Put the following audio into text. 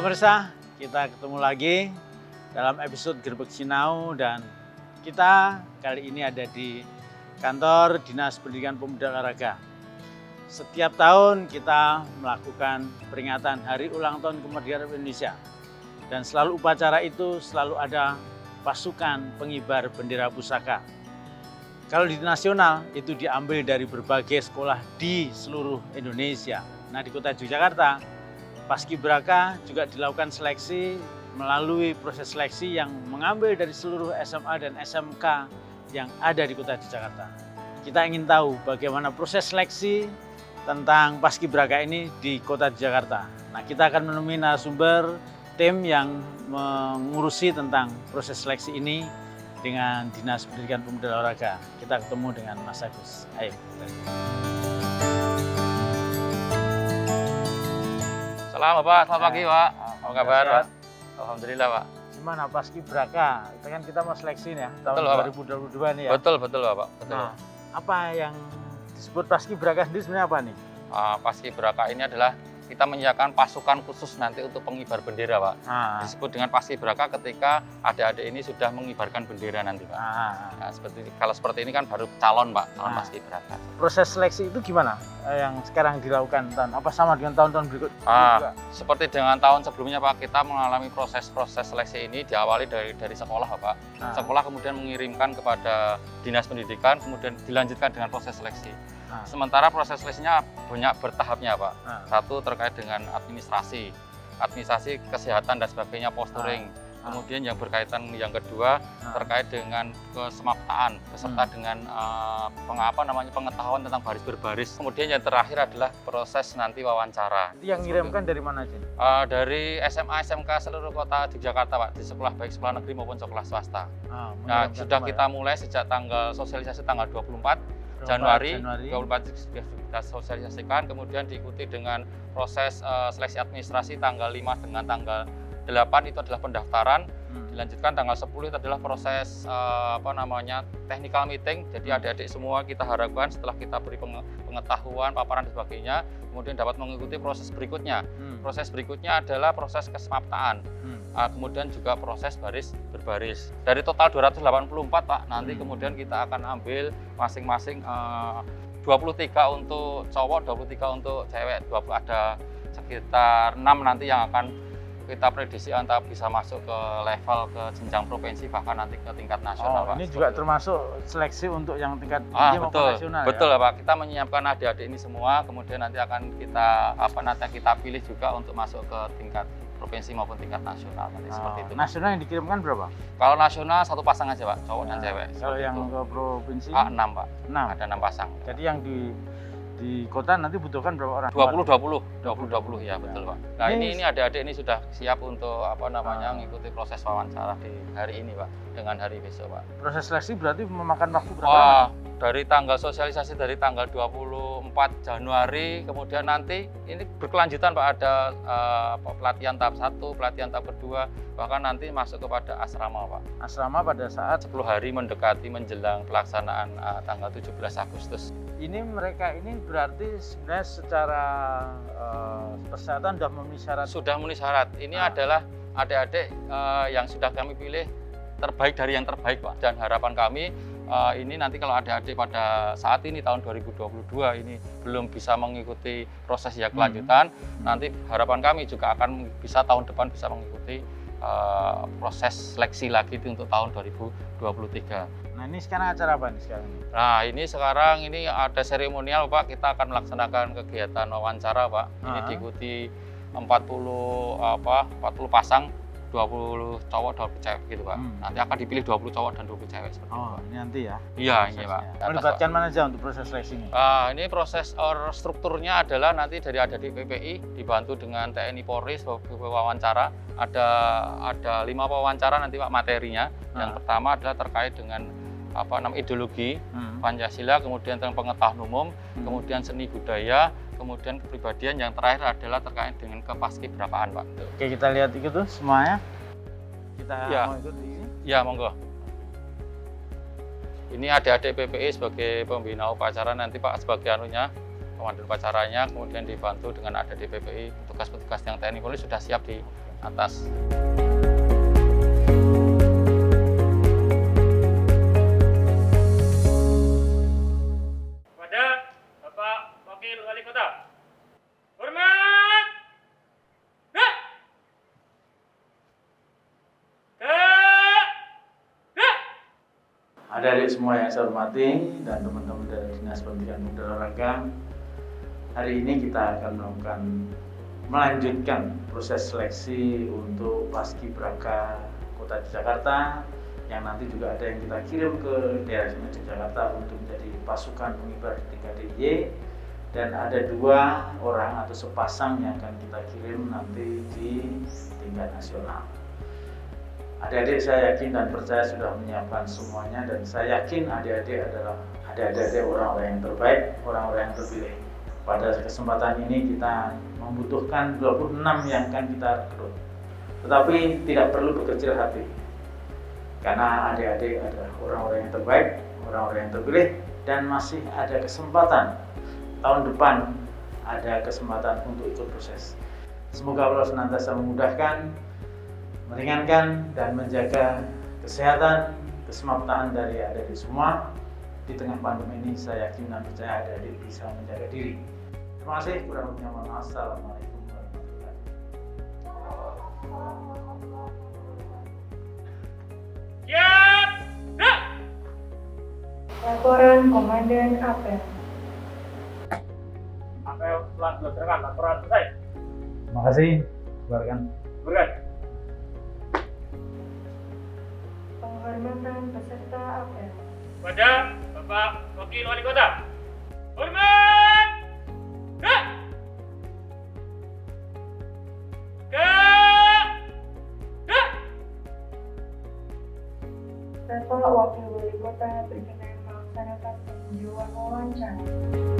pemirsa, kita ketemu lagi dalam episode Gerbek Sinau dan kita kali ini ada di kantor Dinas Pendidikan Pemuda Olahraga. Setiap tahun kita melakukan peringatan Hari Ulang Tahun Kemerdekaan Indonesia dan selalu upacara itu selalu ada pasukan pengibar bendera pusaka. Kalau di nasional itu diambil dari berbagai sekolah di seluruh Indonesia. Nah di Kota Yogyakarta, Paskibraka juga dilakukan seleksi melalui proses seleksi yang mengambil dari seluruh SMA dan SMK yang ada di Kota Yogyakarta. Kita ingin tahu bagaimana proses seleksi tentang Paskibraka ini di Kota Yogyakarta. Nah, kita akan menemui narasumber tim yang mengurusi tentang proses seleksi ini dengan Dinas Pendidikan Pemuda Olahraga. Kita ketemu dengan Mas Agus. Ayo. Selamat Pak, selamat pagi Pak. Apa kabar Pak? Alhamdulillah Pak. Gimana Paskibraka? Itu kan kita mau seleksi nih ya, tahun betul, 2022 nih ya. Betul Pak. Betul. Nah, apa yang disebut Paskibraka sendiri sebenarnya apa nih? Paskibraka ini adalah kita menyiapkan pasukan khusus nanti untuk pengibar bendera Pak. Disebut dengan Paskibraka ketika adik-adik ini sudah mengibarkan bendera nanti Pak. Nah, kalau seperti ini kan baru calon Pak, calon Paskibraka. Proses seleksi itu gimana yang sekarang dilakukan? Apa sama dengan tahun-tahun berikut? Seperti dengan tahun sebelumnya Pak, kita mengalami proses seleksi ini diawali dari sekolah Pak. Sekolah kemudian mengirimkan kepada Dinas Pendidikan, kemudian dilanjutkan dengan proses seleksi. Sementara proses seleksinya banyak bertahapnya Pak. Satu terkait dengan administrasi kesehatan dan sebagainya, posturing. Kemudian yang berkaitan yang kedua terkait dengan kesemaptaan beserta dengan pengetahuan tentang baris berbaris. Kemudian yang terakhir adalah proses nanti wawancara. Itu yang ngirimkan dari mana aja? Dari SMA SMK seluruh kota Yogyakarta Pak, di sekolah baik sekolah negeri maupun sekolah swasta. Nah, sudah kita mulai sejak tanggal sosialisasi tanggal 24 Januari 24 sudah kita sosialisasikan, kemudian diikuti dengan proses seleksi administrasi tanggal 5 dengan tanggal 8 itu adalah pendaftaran. Dilanjutkan tanggal 10 itu adalah proses technical meeting. Jadi adik-adik semua kita harapkan setelah kita beri pengetahuan, paparan dan sebagainya, kemudian dapat mengikuti proses berikutnya. Proses berikutnya adalah proses kesemaptaan. Kemudian juga proses baris berbaris. Dari total 284 Pak, nanti kemudian kita akan ambil masing-masing 23 untuk cowok, 23 untuk cewek. Ada sekitar 6 nanti yang akan kita prediksi antara bisa masuk ke level ke jenjang provinsi bahkan nanti ke tingkat nasional Pak. Ini juga termasuk seleksi untuk yang tingkat betul, nasional. Betul ya? Pak. Kita menyiapkan adik-adik ini semua, kemudian nanti akan kita pilih juga untuk masuk ke tingkat provinsi maupun tingkat nasional nanti seperti itu. Nasional yang dikirimkan berapa? Kalau nasional satu pasang aja Pak, cowok dan cewek. Kalau yang ke provinsi? 6 Pak. 6. Ada 6 pasang. Jadi yang di kota nanti butuhkan berapa orang? 20 ya betul Pak. Nah ini adik-adik ini sudah siap untuk mengikuti proses wawancara di hari ini Pak, dengan hari besok Pak. Proses seleksi berarti memakan waktu berapa lama? Dari tanggal sosialisasi dari tanggal 24 Januari, kemudian nanti ini berkelanjutan Pak, ada pelatihan tahap 1, pelatihan tahap kedua, bahkan nanti masuk kepada asrama Pak. Asrama pada saat 10 hari mendekati menjelang pelaksanaan tanggal 17 Agustus. Ini mereka ini berarti sebenarnya secara persyaratan sudah memenuhi syarat? Sudah memenuhi syarat. Ini adalah adik-adik yang sudah kami pilih terbaik dari yang terbaik Pak. Dan harapan kami ini nanti kalau adik-adik pada saat ini tahun 2022 ini belum bisa mengikuti proses yang kelanjutan, nanti harapan kami juga akan bisa tahun depan bisa mengikuti proses seleksi lagi untuk tahun 2023. Nah ini sekarang acara apa nih sekarang? Nah ini sekarang ini ada seremonial Pak, kita akan melaksanakan kegiatan wawancara Pak. Ini diikuti 40 pasang, 20 cowok, 20 cewek gitu Pak. Nanti akan dipilih 20 cowok dan 20 cewek seperti itu Pak. Ini nanti ya? Iya ini Pak. Melibatkan mana aja untuk proses seleksinya? Ini proses strukturnya adalah nanti dari di PPI dibantu dengan TNI Polri sebagai wawancara. Ada 5 wawancara nanti Pak materinya. Yang pertama adalah terkait dengan ideologi Pancasila, kemudian tentang pengetahuan umum, kemudian seni budaya, kemudian kepribadian, yang terakhir adalah terkait dengan kepaskibrakaan Pak. Oke, kita lihat itu tuh semuanya. Kita mau ikut ini? Ya, monggo. Ini adik-adik PPI sebagai pembina upacara nanti Pak, sebagai komandan upacaranya, kemudian dibantu dengan adik-adik PPI, petugas-petugas yang TNI Polri sudah siap di atas. Kepada Bapak Wakil Wali Kota. Hormat. Hak. Hak. Adik-adik semua yang saya hormati dan teman-teman dari Dinas Pendidikan Pemuda dan Olahraga, hari ini kita akan melanjutkan proses seleksi untuk Paskibraka Kota Jakarta yang nanti juga ada yang kita kirim ke daerah Jakarta untuk menjadi pasukan pengibar di tingkat DIY, dan ada 2 orang atau sepasang yang akan kita kirim nanti di tingkat nasional. Adik-adik saya yakin dan percaya sudah menyiapkan semuanya, dan saya yakin adik-adik adalah adik-adik orang-orang yang terbaik, orang-orang yang terpilih. Pada kesempatan ini kita membutuhkan 26 yang akan kita rekrut. Tetapi tidak perlu berkecil hati, karena adik-adik adalah orang-orang yang terbaik, orang-orang yang terpilih, dan masih ada kesempatan tahun depan, ada kesempatan untuk ikut proses. Semoga Allah senantiasa memudahkan, meringankan, dan menjaga kesehatan, keselamatan dari adik-adik semua. Di tengah pandemi ini saya yakin dan percaya adik-adik bisa menjaga diri. Terima kasih. Kurang lebihnya mohon maaf. Assalamualaikum warahmatullahi wabarakatuh. Siap. Hak. Laporan Komandan Apel. Apel telah dilaksanakan. Laporan selesai. Terima kasih. Keluarkan. Berikan. Penghormatan peserta apel. Kepada Bapak Wakil Wali Kota. Hormat. Hak. Hak. Bapak Wakil Wali Kota berkenan melaksanakan peninjauan wawancara.